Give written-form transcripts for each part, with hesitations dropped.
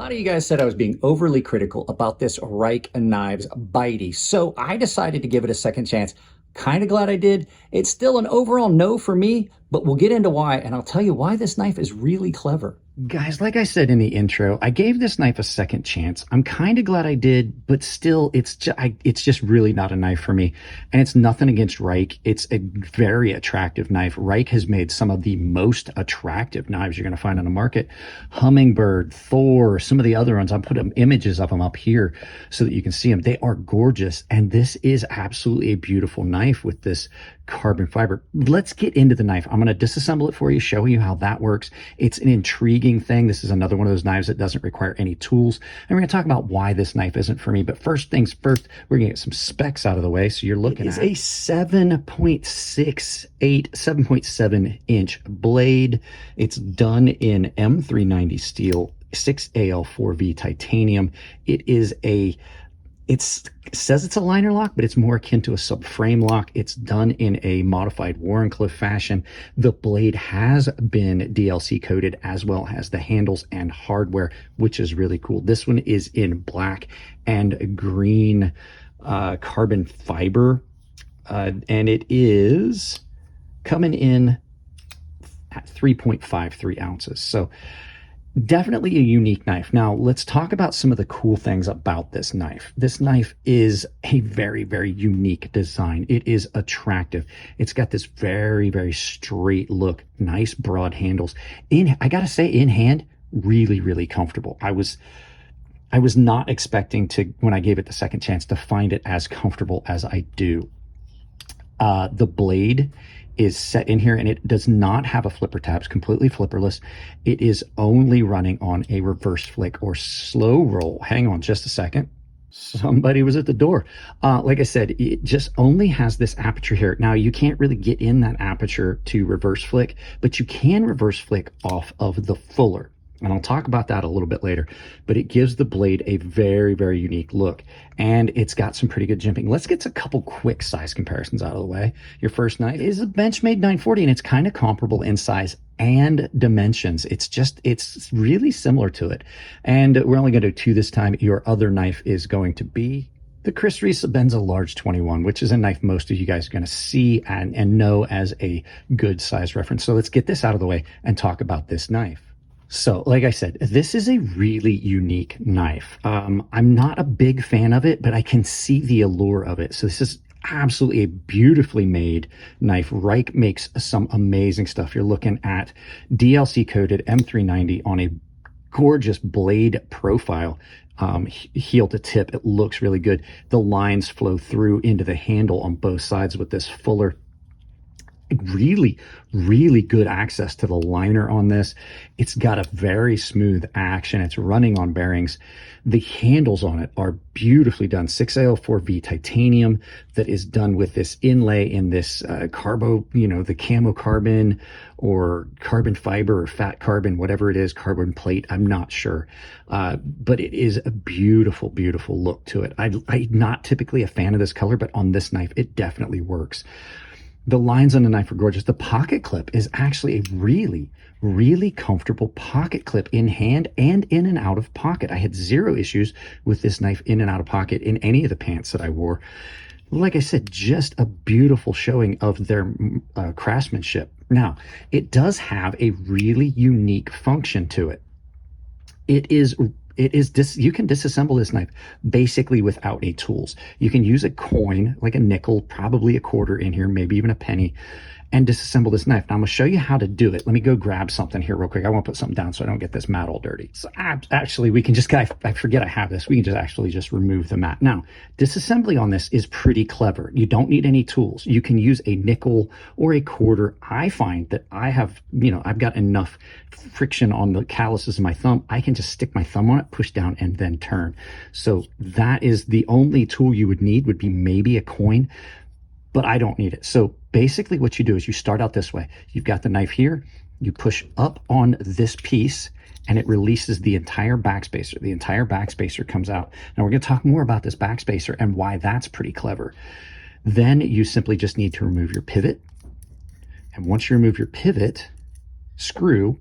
lot of you guys said I was being overly critical about this Reich Knives Bitey, so I decided to give it a second chance. Kind of glad I did. It's still an overall no for me, but we'll get into why, and I'll tell you why this knife is really clever. Guys, like I said in the intro, I gave this knife a second chance. I'm kind of glad I did, but still, it's just really not a knife for me. And it's nothing against Reich. It's a very attractive knife. Reich has made some of the most attractive knives you're going to find on the market. Hummingbird, Thor, some of the other ones. I'm putting images of them up here so that you can see them. They are gorgeous. And this is absolutely a beautiful knife with this carbon fiber. Let's get into the knife. I'm going to disassemble it for you, show you how that works. It's an intriguing thing. This is another one of those knives that doesn't require any tools. And we're going to talk about why this knife isn't for me. But first things first, we're going to get some specs out of the way. So you're looking at a 7.7 inch blade. It's done in M390 steel, 6AL4V titanium. It says it's a liner lock, but it's more akin to a subframe lock. It's done in a modified Wharncliffe fashion. The blade has been DLC coated, as well as the handles and hardware, which is really cool. This one is in black and green carbon fiber, and it is coming in at 3.53 ounces. So definitely a unique knife. Now, let's talk about some of the cool things about this knife. This knife is a very, very unique design. It is attractive. It's got this very, very straight look, nice broad handles. I gotta say, in hand, really, really comfortable. I was not expecting to, when I gave it the second chance, to find it as comfortable as I do. The blade is set in here, and it does not have a flipper tab. It's completely flipperless. It is only running on a reverse flick or slow roll. Hang on just a second. Somebody was at the door. Like I said, it just only has this aperture here. Now, you can't really get in that aperture to reverse flick, but you can reverse flick off of the fuller. And I'll talk about that a little bit later, but it gives the blade a very, very unique look, and it's got some pretty good jimping. Let's get a couple quick size comparisons out of the way. Your first knife is a Benchmade 940, and it's kind of comparable in size and dimensions. It's really similar to it. And we're only going to do two this time. Your other knife is going to be the Chris Reese Benza Large 21, which is a knife most of you guys are going to see and know as a good size reference. So let's get this out of the way and talk about this knife. So, like I said, this is a really unique knife. I'm not a big fan of it, but I can see the allure of it. So this is absolutely a beautifully made knife. Reich makes some amazing stuff. You're looking at DLC coated M390 on a gorgeous blade profile. Heel to tip, it looks really good. The lines flow through into the handle on both sides with this fuller. Really, really good access to the liner on this. It's got a very smooth action. It's running on bearings. The handles on it are beautifully done. 6AL4V titanium that is done with this inlay in this the camo carbon or carbon fiber or fat carbon, whatever it is, carbon plate. I'm not sure. But it is a beautiful, beautiful look to it. I'm not typically a fan of this color, but on this knife, it definitely works. The lines on the knife are gorgeous. The pocket clip is actually a really, really comfortable pocket clip in hand and in and out of pocket. I had zero issues with this knife in and out of pocket in any of the pants that I wore. Like I said, just a beautiful showing of their craftsmanship. Now, it does have a really unique function to it. You can disassemble this knife basically without any tools. You can use a coin, like a nickel, probably a quarter in here, maybe even a penny, and disassemble this knife. Now I'm gonna show you how to do it. Let me go grab something here real quick. I want to put something down so I don't get this mat all dirty. So actually we can just, I forget I have this. We can just remove the mat. Now, disassembly on this is pretty clever. You don't need any tools. You can use a nickel or a quarter. I find that I've got enough friction on the calluses of my thumb. I can just stick my thumb on it, push down, and then turn. So that is the only tool you would need, would be maybe a coin, but I don't need it. So basically what you do is you start out this way. You've got the knife here, you push up on this piece, and it releases the entire backspacer. The entire backspacer comes out. Now we're gonna talk more about this backspacer and why that's pretty clever. Then you simply just need to remove your pivot. And once you remove your pivot screw,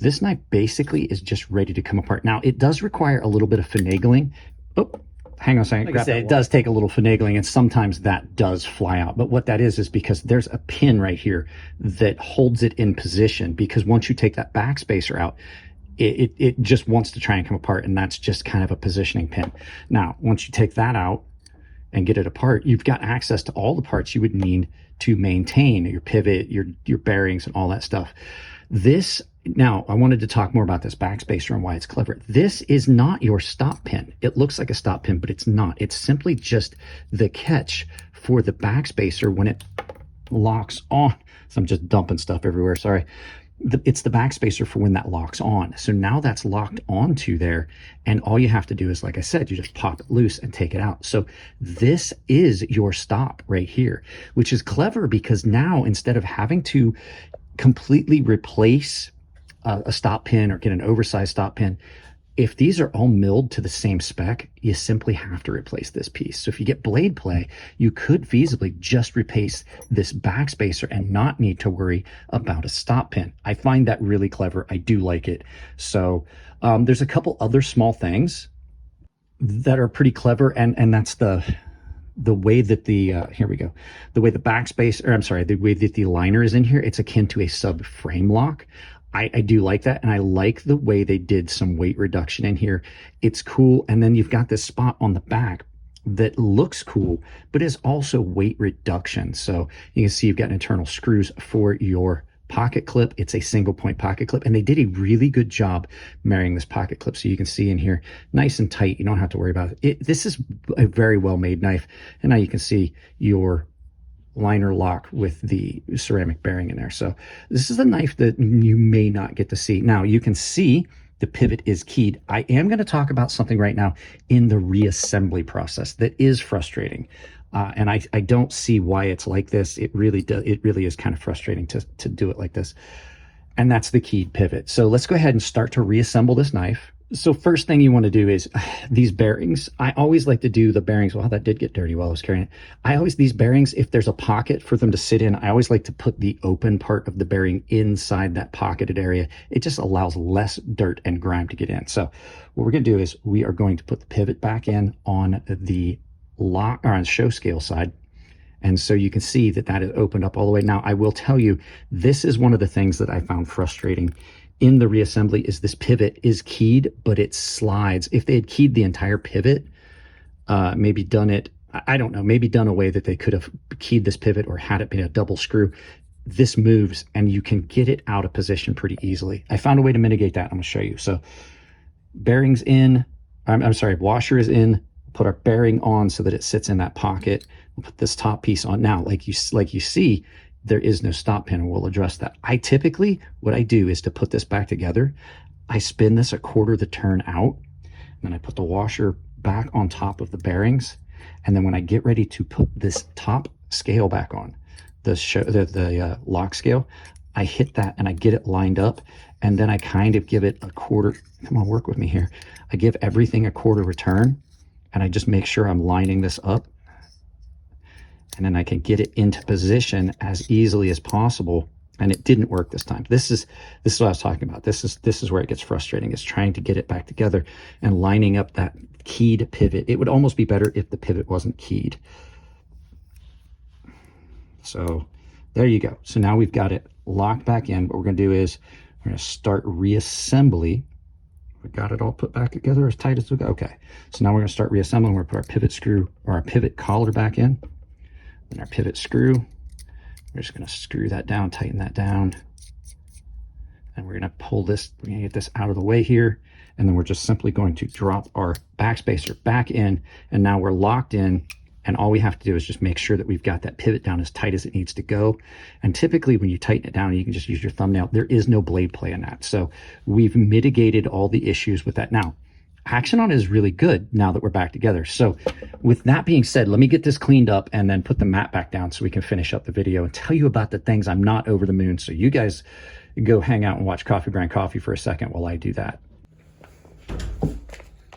this knife basically is just ready to come apart. Now, it does require a little bit of finagling. Oh, hang on a second. Like I said, it does take a little finagling, and sometimes that does fly out. But what that is because there's a pin right here that holds it in position, because once you take that backspacer out, it just wants to try and come apart, and that's just kind of a positioning pin. Now, once you take that out and get it apart, you've got access to all the parts you would need to maintain your pivot, your bearings, and all that stuff. Now, I wanted to talk more about this backspacer and why it's clever. This is not your stop pin. It looks like a stop pin, but it's not. It's simply just the catch for the backspacer when it locks on. So I'm just dumping stuff everywhere, sorry. It's the backspacer for when that locks on. So now that's locked onto there, and all you have to do is, like I said, you just pop it loose and take it out. So this is your stop right here, which is clever, because now instead of having to completely replace a stop pin or get an oversized stop pin, if these are all milled to the same spec, you simply have to replace this piece. So if you get blade play, you could feasibly just replace this backspacer and not need to worry about a stop pin. I find that really clever. I do like it. So there's a couple other small things that are pretty clever, and that's the way that here we go. The way the the way that the liner is in here, it's akin to a subframe lock. I do like that, and I like the way they did some weight reduction in here. It's cool. And then you've got this spot on the back that looks cool, but is also weight reduction. So you can see you've got internal screws for your pocket clip. It's a single point pocket clip, and they did a really good job marrying this pocket clip. So you can see in here, nice and tight. You don't have to worry about it. This is a very well made knife. And now you can see your liner lock with the ceramic bearing in there. So this is a knife that you may not get to see. Now you can see the pivot is keyed. I am going to talk about something right now in the reassembly process that is frustrating. And I don't see why it's like this. It really is kind of frustrating to do it like this. And that's the keyed pivot. So let's go ahead and start to reassemble this knife. So first thing you want to do is these bearings. I always like to do the bearings. Well, that did get dirty while I was carrying it. These bearings, if there's a pocket for them to sit in, I always like to put the open part of the bearing inside that pocketed area. It just allows less dirt and grime to get in. So what we're going to do is we are going to put the pivot back in on the lock, or on show scale side. And so you can see that that is opened up all the way. Now, I will tell you, this is one of the things that I found frustrating in the reassembly, is this pivot is keyed, but it slides. If they had keyed the entire pivot, maybe done it, I don't know, maybe done a way that they could have keyed this pivot or had it be a double screw, this moves and you can get it out of position pretty easily. I found a way to mitigate that. I'm going to show you. So bearings in, I'm sorry, washer is in, put our bearing on so that it sits in that pocket. We'll put this top piece on. Now, like you see, there is no stop pin, and we'll address that. I typically, what I do is to put this back together, I spin this a quarter the turn out, and then I put the washer back on top of the bearings. And then when I get ready to put this top scale back on, the lock scale, I hit that and I get it lined up. And then I kind of give it a quarter, come on, work with me here. I give everything a quarter return, and I just make sure I'm lining this up. And then I can get it into position as easily as possible. And it didn't work this time. This is what I was talking about. This is where it gets frustrating, is trying to get it back together and lining up that keyed pivot. It would almost be better if the pivot wasn't keyed. So there you go. So now we've got it locked back in. What we're going to do is we're going to start reassembly. We got it all put back together as tight as we go. Okay. So now we're going to start reassembling. We're going to put our pivot screw, or our pivot collar back in. Then our pivot screw, we're just going to screw that down, tighten that down. And we're going to pull this, we're going to get this out of the way here. And then we're just simply going to drop our backspacer back in. And now we're locked in. And all we have to do is just make sure that we've got that pivot down as tight as it needs to go. And typically when you tighten it down, you can just use your thumbnail. There is no blade play in that. So we've mitigated all the issues with that. Now, action on it is really good now that we're back together. So with that being said, let me get this cleaned up and then put the mat back down so we can finish up the video and tell you about the things I'm not over the moon. So you guys go hang out and watch Coffee Brand Coffee for a second while I do that.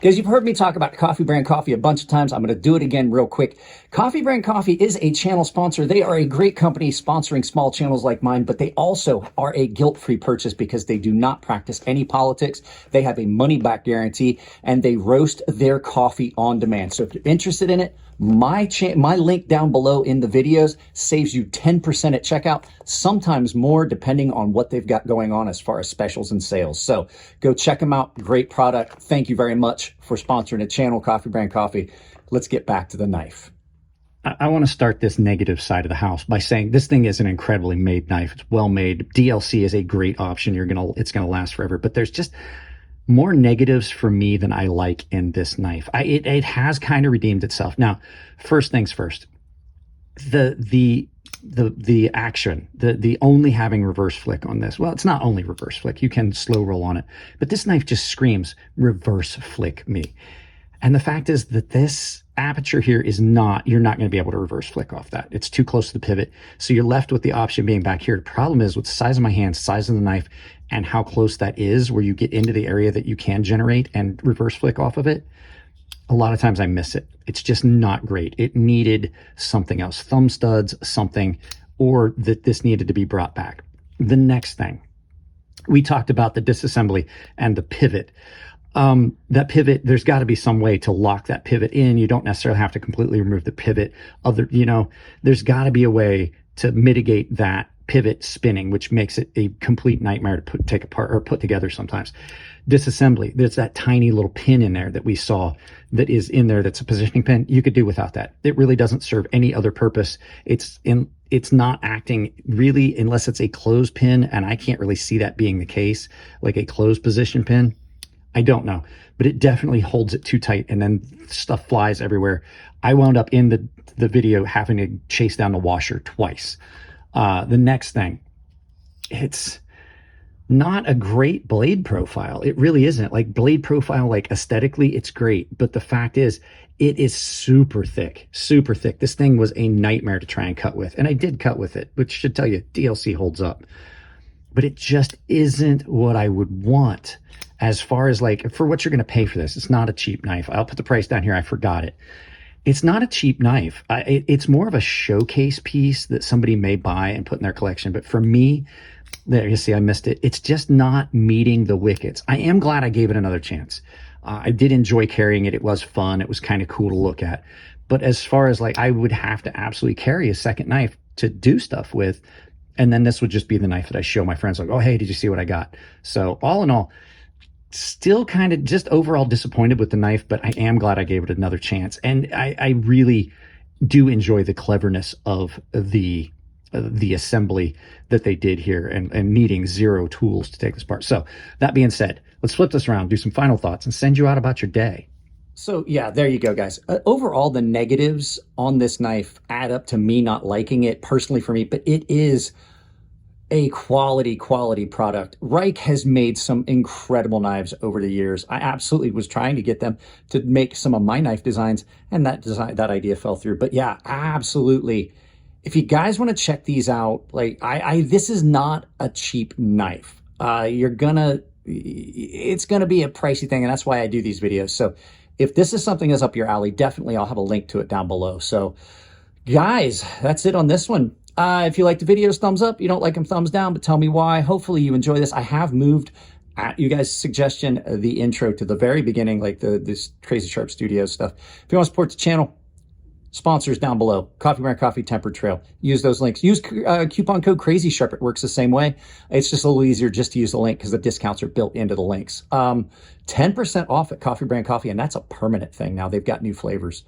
Guys, you've heard me talk about Coffee Brand Coffee a bunch of times. I'm going to do it again real quick. Coffee Brand Coffee is a channel sponsor. They are a great company sponsoring small channels like mine, but they also are a guilt-free purchase because they do not practice any politics. They have a money-back guarantee, and they roast their coffee on demand. So if you're interested in it, my link down below in the videos saves you 10% at checkout, sometimes more depending on what they've got going on as far as specials and sales. So go check them out. Great product. Thank you very much for sponsoring the channel, Coffee Brand Coffee. Let's get back to the knife. I want to start this negative side of the house by saying this thing is an incredibly made knife. It's well made. DLC is a great option. It's gonna last forever. But there's just more negatives for me than I like in this knife. It has kind of redeemed itself. Now, first things first, the action, the only having reverse flick on this. Well, it's not only reverse flick. You can slow roll on it, but this knife just screams reverse flick me. And the fact is that this aperture here is not, you're not going to be able to reverse flick off that. It's too close to the pivot. So you're left with the option being back here. The problem is with the size of my hand, size of the knife, and how close that is where you get into the area that you can generate and reverse flick off of it. A lot of times I miss it. It's just not great. It needed something else, thumb studs, something, or that this needed to be brought back. The next thing, we talked about the disassembly and the pivot. That pivot, there's got to be some way to lock that pivot in. You don't necessarily have to completely remove the pivot. There's got to be a way to mitigate that pivot spinning, which makes it a complete nightmare to take apart or put together sometimes. Disassembly, there's that tiny little pin in there that we saw that is in there that's a positioning pin. You could do without that. It really doesn't serve any other purpose. It's not acting really unless it's a closed pin, and I can't really see that being the case, like a closed position pin. I don't know, but it definitely holds it too tight and then stuff flies everywhere. I wound up in the video having to chase down the washer twice. The next thing, it's not a great blade profile. It really isn't. Like blade profile, like aesthetically, it's great. But the fact is, it is super thick, super thick. This thing was a nightmare to try and cut with. And I did cut with it, which should tell you DLC holds up. But it just isn't what I would want as far as like for what you're going to pay for this. It's not a cheap knife. I'll put the price down here. I forgot it. It's not a cheap knife. It's more of a showcase piece that somebody may buy and put in their collection. But for me, there you see, I missed it. It's just not meeting the wickets. I am glad I gave it another chance. I did enjoy carrying it. It was fun. It was kind of cool to look at. But as far as like, I would have to absolutely carry a second knife to do stuff with. And then this would just be the knife that I show my friends like, oh, hey, did you see what I got? So all in all, still kind of just overall disappointed with the knife, but I am glad I gave it another chance. And I really do enjoy the cleverness of the assembly that they did here and needing zero tools to take this apart. So that being said, let's flip this around, do some final thoughts, and send you out about your day. So yeah, there you go, guys. Overall, the negatives on this knife add up to me not liking it personally for me, but it is a quality product. Reich has made some incredible knives over the years. I absolutely was trying to get them to make some of my knife designs, and that idea fell through. But yeah, absolutely. If you guys want to check these out, like this is not a cheap knife. It's gonna be a pricey thing, and that's why I do these videos. So if this is something that's up your alley, definitely I'll have a link to it down below. So guys, that's it on this one. If you like the videos, thumbs up. You don't like them, thumbs down, but tell me why. Hopefully you enjoy this. I have moved, at you guys' suggestion, the intro to the very beginning, like this Crazy Sharp Studios stuff. If you want to support the channel, sponsors down below. Coffee Brand Coffee, Tempered Trail. Use those links. Use coupon code Crazy Sharp. It works the same way. It's just a little easier just to use the link because the discounts are built into the links. 10% off at Coffee Brand Coffee, and that's a permanent thing now. They've got new flavors.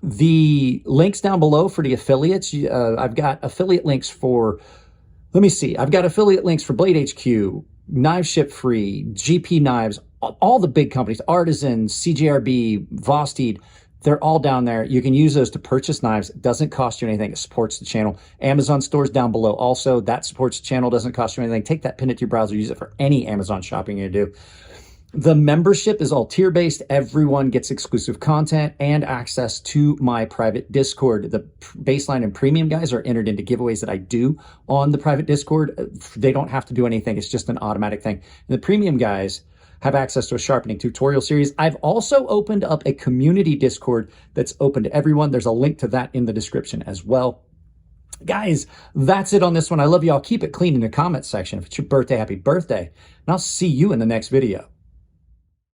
The links down below for the affiliates, I've got affiliate links for, let me see, I've got affiliate links for Blade HQ, Knives Ship Free, GP Knives, all the big companies, Artisan, CJRB, Vosteed, they're all down there. You can use those to purchase knives. It doesn't cost you anything. It supports the channel. Amazon stores down below also. That supports the channel, doesn't cost you anything. Take that, pin it to your browser, use it for any Amazon shopping you do. The membership is all tier-based. Everyone gets exclusive content and access to my private Discord. The baseline and premium guys are entered into giveaways that I do on the private Discord. They don't have to do anything. It's just an automatic thing. And the premium guys have access to a sharpening tutorial series. I've also opened up a community Discord that's open to everyone. There's a link to that in the description as well. Guys, that's it on this one. I love y'all. Keep it clean in the comment section. If it's your birthday, happy birthday. And I'll see you in the next video.